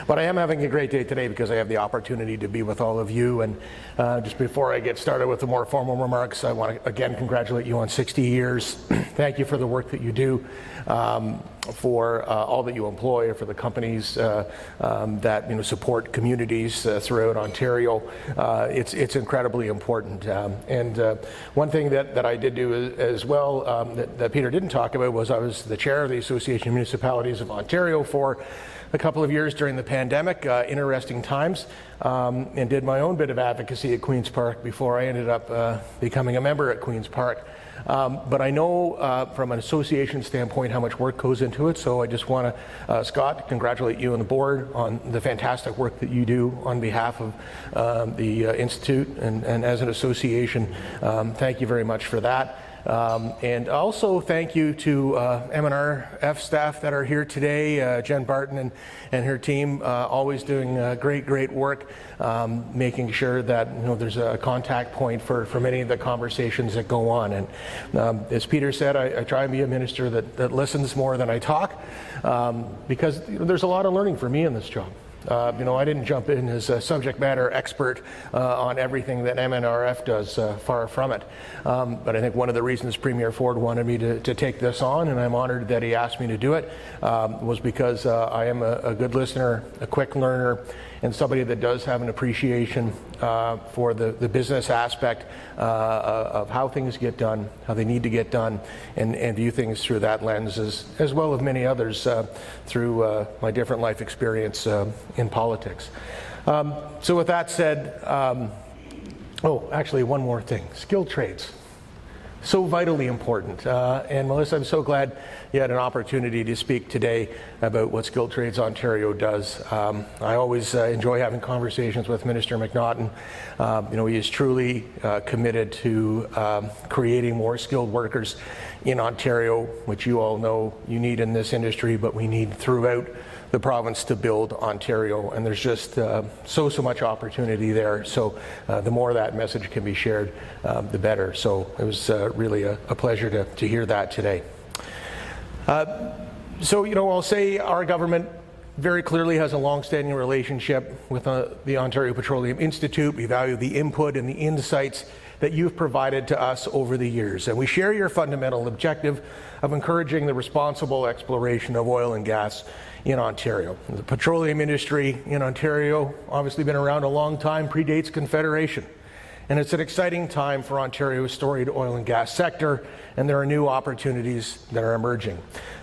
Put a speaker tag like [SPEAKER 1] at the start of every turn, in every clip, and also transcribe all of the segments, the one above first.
[SPEAKER 1] But I am having a great day today because I have the opportunity to be with all of you. And just before I get started with the more formal remarks, I want to again congratulate you on 60 years. Thank you for the work that you do, for all that you employ, for the companies that support communities throughout Ontario. It's incredibly important. And one thing that I did do as well that Peter didn't talk about was I was the chair of the Association of Municipalities of Ontario for a couple of years during the pandemic, interesting times, and did my own bit of advocacy at Queen's Park before I ended up becoming a member at Queen's Park. But I know from an association standpoint how much work goes into it, so I just want to, Scott, congratulate you and the board on the fantastic work that you do on behalf of the Institute and as an association. Thank you very much for that. And also thank you to MNRF staff that are here today, Jen Barton and her team, always doing great work, making sure that there's a contact point for many of the conversations that go on. And as Peter said, I try and be a minister that listens more than I talk, because there's a lot of learning for me in this job. I didn't jump in as a subject matter expert on everything that MNRF does, far from it. But I think one of the reasons Premier Ford wanted me to take this on, and I'm honored that he asked me to do it, was because I am a good listener, a quick learner, and somebody that does have an appreciation for the business aspect of how things get done, how they need to get done, and view things through that lens, as well as many others through my different life experience in politics. So with that said, actually one more thing, skilled trades. So vitally important. And Melissa, I'm so glad you had an opportunity to speak today about what Skilled Trades Ontario does. I always enjoy having conversations with Minister McNaughton. He is truly committed to creating more skilled workers in Ontario, which you all know you need in this industry, but we need throughout the province to build Ontario, and there's just so much opportunity there. So the more that message can be shared, the better. So it was really a pleasure to hear that today. I'll say our government very clearly has a long-standing relationship with the Ontario Petroleum Institute. We value the input and the insights that you've provided to us over the years, and we share your fundamental objective of encouraging the responsible exploration of oil and gas in Ontario. The petroleum industry in Ontario obviously been around a long time, predates Confederation, and it's an exciting time for Ontario's storied oil and gas sector, and there are new opportunities that are emerging.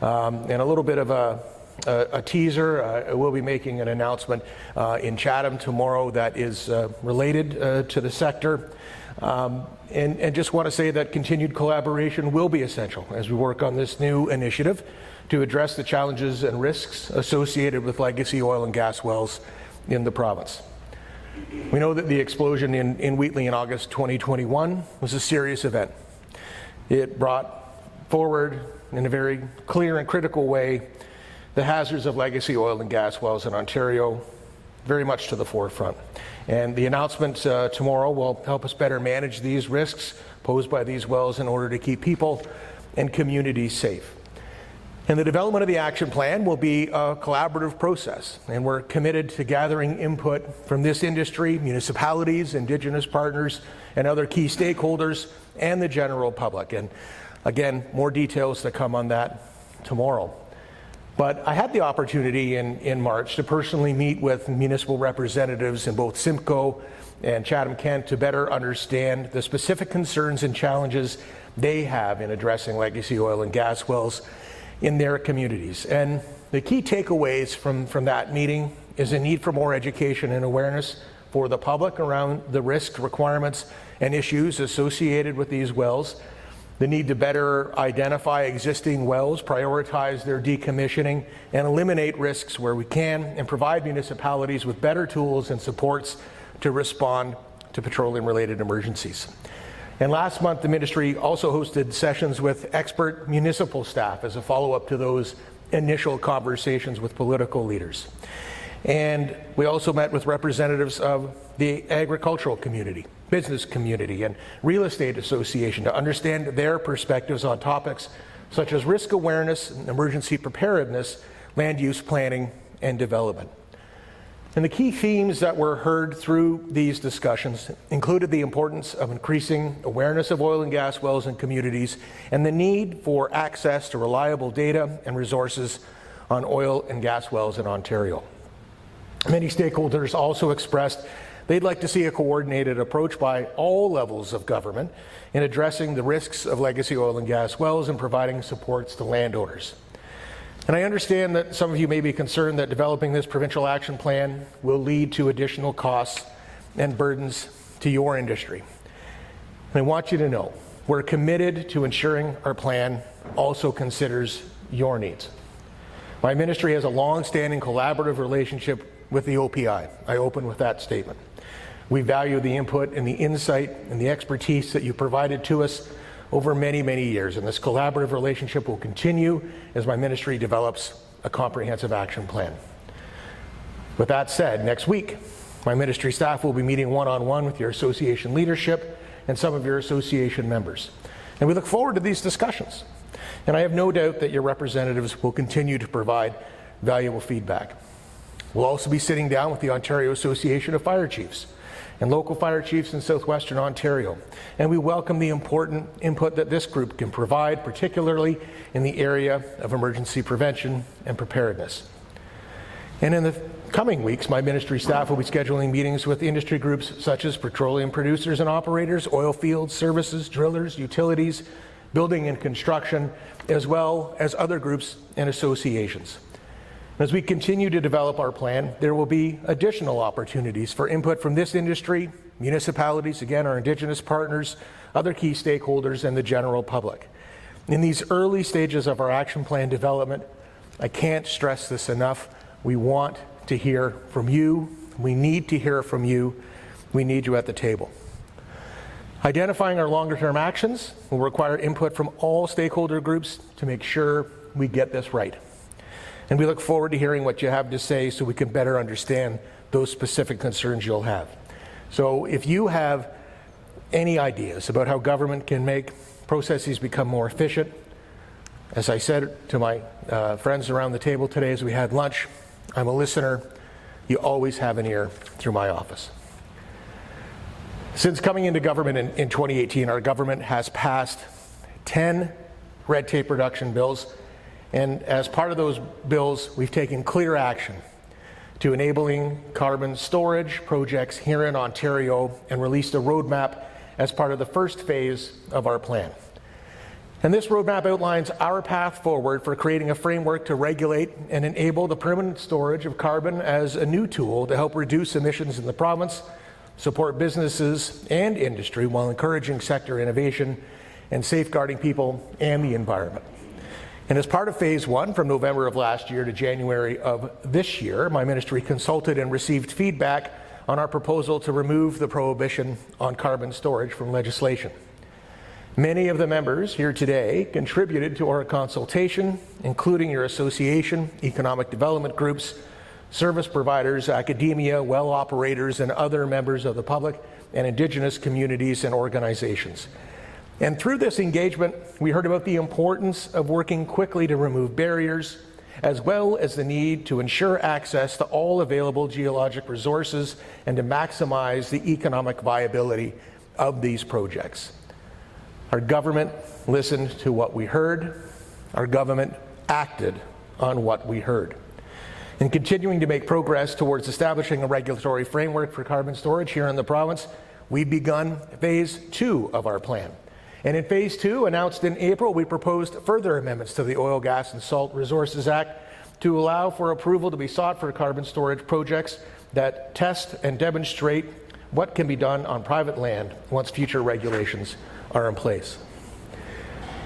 [SPEAKER 1] And a little bit of a teaser, I will be making an announcement in Chatham tomorrow that is related to the sector. And just want to say that continued collaboration will be essential as we work on this new initiative to address the challenges and risks associated with legacy oil and gas wells in the province. We know that the explosion in Wheatley in August 2021 was a serious event. It brought forward in a very clear and critical way the hazards of legacy oil and gas wells in Ontario very much to the forefront. And the announcement tomorrow will help us better manage these risks posed by these wells in order to keep people and communities safe. And the development of the action plan will be a collaborative process, and we're committed to gathering input from this industry, municipalities, Indigenous partners, and other key stakeholders, and the general public. And again, more details to come on that tomorrow. But I had the opportunity in March to personally meet with municipal representatives in both Simcoe and Chatham-Kent to better understand the specific concerns and challenges they have in addressing legacy oil and gas wells in their communities. And the key takeaways from that meeting is a need for more education and awareness for the public around the risk requirements and issues associated with these wells, the need to better identify existing wells, prioritize their decommissioning, and eliminate risks where we can, and provide municipalities with better tools and supports to respond to petroleum-related emergencies. And last month, the ministry also hosted sessions with expert municipal staff as a follow-up to those initial conversations with political leaders. And we also met with representatives of the agricultural community, business community, and real estate association to understand their perspectives on topics such as risk awareness, emergency preparedness, land use planning, and development. And the key themes that were heard through these discussions included the importance of increasing awareness of oil and gas wells in communities and the need for access to reliable data and resources on oil and gas wells in Ontario. Many stakeholders also expressed they'd like to see a coordinated approach by all levels of government in addressing the risks of legacy oil and gas wells and providing supports to landowners. And I understand that some of you may be concerned that developing this provincial action plan will lead to additional costs and burdens to your industry. And I want you to know we're committed to ensuring our plan also considers your needs. My ministry has a long-standing collaborative relationship with the OPI. I open with that statement. We value the input and the insight and the expertise that you provided to us over many, many years, and this collaborative relationship will continue as my ministry develops a comprehensive action plan. With that said, next week, my ministry staff will be meeting one-on-one with your association leadership and some of your association members. And we look forward to these discussions. And I have no doubt that your representatives will continue to provide valuable feedback. We'll also be sitting down with the Ontario Association of Fire Chiefs and local fire chiefs in southwestern Ontario. And we welcome the important input that this group can provide, particularly in the area of emergency prevention and preparedness. And in the coming weeks, my ministry staff will be scheduling meetings with industry groups such as petroleum producers and operators, oil fields, services, drillers, utilities, building and construction, as well as other groups and associations. As we continue to develop our plan, there will be additional opportunities for input from this industry, municipalities, again, our Indigenous partners, other key stakeholders, and the general public. In these early stages of our action plan development, I can't stress this enough. We want to hear from you. We need to hear from you. We need you at the table. Identifying our longer-term actions will require input from all stakeholder groups to make sure we get this right. And we look forward to hearing what you have to say so we can better understand those specific concerns you'll have. So if you have any ideas about how government can make processes become more efficient, as I said to my friends around the table today as we had lunch, I'm a listener. You always have an ear through my office. Since coming into government in 2018, our government has passed 10 red tape reduction bills. And as part of those bills, we've taken clear action to enabling carbon storage projects here in Ontario and released a roadmap as part of the first phase of our plan. And this roadmap outlines our path forward for creating a framework to regulate and enable the permanent storage of carbon as a new tool to help reduce emissions in the province, support businesses and industry while encouraging sector innovation and safeguarding people and the environment. And as part of phase one, from November of last year to January of this year, my ministry consulted and received feedback on our proposal to remove the prohibition on carbon storage from legislation. Many of the members here today contributed to our consultation, including your association, economic development groups, service providers, academia, well operators, and other members of the public and Indigenous communities and organizations. And through this engagement, we heard about the importance of working quickly to remove barriers, as well as the need to ensure access to all available geologic resources and to maximize the economic viability of these projects. Our government listened to what we heard. Our government acted on what we heard. In continuing to make progress towards establishing a regulatory framework for carbon storage here in the province, we've begun phase two of our plan. And in phase two, announced in April, we proposed further amendments to the Oil, Gas and Salt Resources Act to allow for approval to be sought for carbon storage projects that test and demonstrate what can be done on private land once future regulations are in place.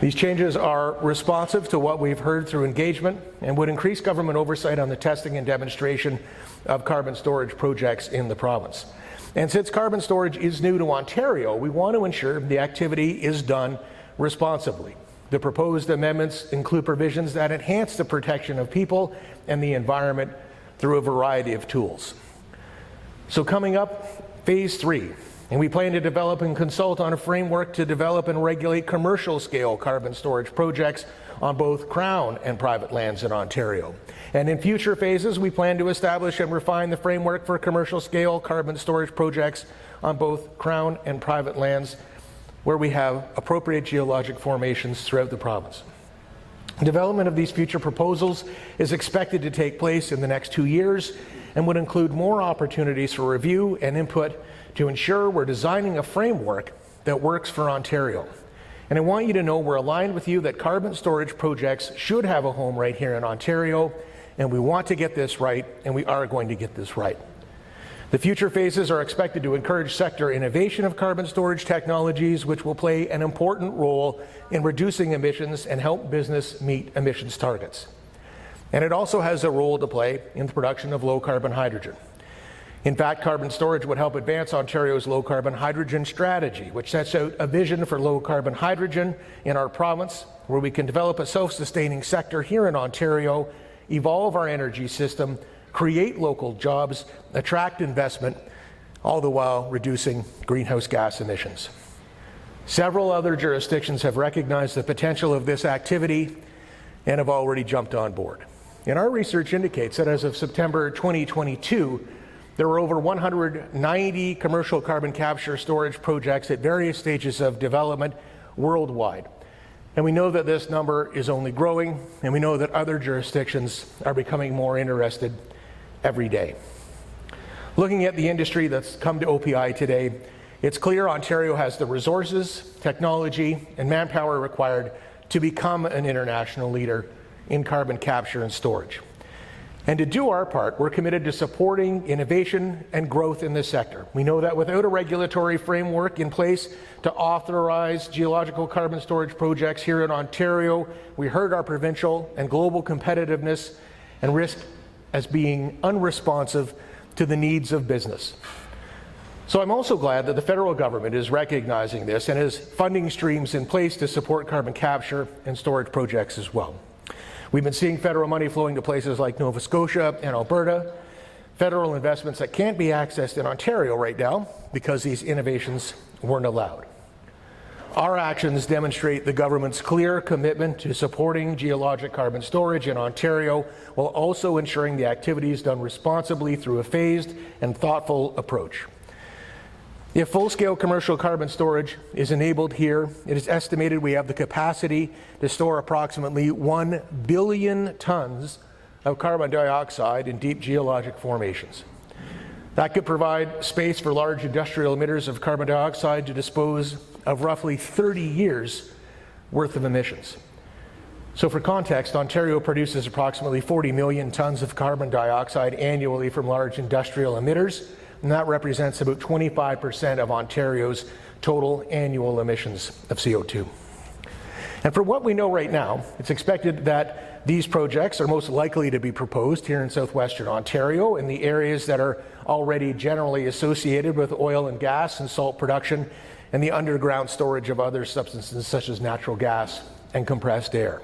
[SPEAKER 1] These changes are responsive to what we've heard through engagement and would increase government oversight on the testing and demonstration of carbon storage projects in the province. And since carbon storage is new to Ontario, we want to ensure the activity is done responsibly. The proposed amendments include provisions that enhance the protection of people and the environment through a variety of tools. So coming up, phase three, And we plan to develop and consult on a framework to develop and regulate commercial-scale carbon storage projects on both Crown and private lands in Ontario. And in future phases, we plan to establish and refine the framework for commercial-scale carbon storage projects on both Crown and private lands where we have appropriate geologic formations throughout the province. Development of these future proposals is expected to take place in the next 2 years and would include more opportunities for review and input to ensure we're designing a framework that works for Ontario. And I want you to know we're aligned with you that carbon storage projects should have a home right here in Ontario, and we want to get this right, and we are going to get this right. The future phases are expected to encourage sector innovation of carbon storage technologies, which will play an important role in reducing emissions and help business meet emissions targets. And it also has a role to play in the production of low-carbon hydrogen. In fact, carbon storage would help advance Ontario's low-carbon hydrogen strategy, which sets out a vision for low-carbon hydrogen in our province, where we can develop a self-sustaining sector here in Ontario, evolve our energy system, create local jobs, attract investment, all the while reducing greenhouse gas emissions. Several other jurisdictions have recognized the potential of this activity and have already jumped on board. And our research indicates that as of September 2022, there were over 190 commercial carbon capture storage projects at various stages of development worldwide. And we know that this number is only growing, and we know that other jurisdictions are becoming more interested every day. Looking at the industry that's come to OPI today, it's clear Ontario has the resources, technology, and manpower required to become an international leader in carbon capture and storage. And to do our part, we're committed to supporting innovation and growth in this sector. We know that without a regulatory framework in place to authorize geological carbon storage projects here in Ontario, we hurt our provincial and global competitiveness and risk as being unresponsive to the needs of business. So I'm also glad that the federal government is recognizing this and has funding streams in place to support carbon capture and storage projects as well. We've been seeing federal money flowing to places like Nova Scotia and Alberta, federal investments that can't be accessed in Ontario right now because these innovations weren't allowed. Our actions demonstrate the government's clear commitment to supporting geologic carbon storage in Ontario while also ensuring the activity is done responsibly through a phased and thoughtful approach. If full-scale commercial carbon storage is enabled here, it is estimated we have the capacity to store approximately 1 billion tons of carbon dioxide in deep geologic formations. That could provide space for large industrial emitters of carbon dioxide to dispose of roughly 30 years worth of emissions. So for context, Ontario produces approximately 40 million tons of carbon dioxide annually from large industrial emitters, and that represents about 25% of Ontario's total annual emissions of CO2. And for what we know right now, it's expected that these projects are most likely to be proposed here in southwestern Ontario in the areas that are already generally associated with oil and gas and salt production and the underground storage of other substances such as natural gas and compressed air.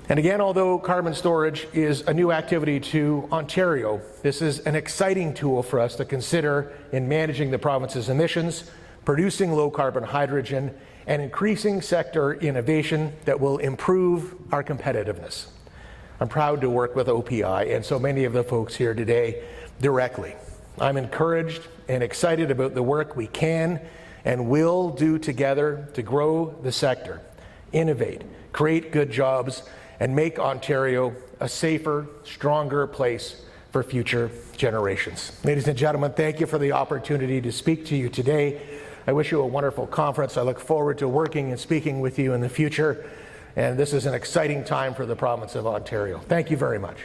[SPEAKER 1] And again, although carbon storage is a new activity to Ontario, this is an exciting tool for us to consider in managing the province's emissions, producing low-carbon hydrogen, and increasing sector innovation that will improve our competitiveness. I'm proud to work with OPI and so many of the folks here today directly. I'm encouraged and excited about the work we can and will do together to grow the sector, innovate, create good jobs, and make Ontario a safer, stronger place for future generations. Ladies and gentlemen, thank you for the opportunity to speak to you today. I wish you a wonderful conference. I look forward to working and speaking with you in the future. And this is an exciting time for the province of Ontario. Thank you very much.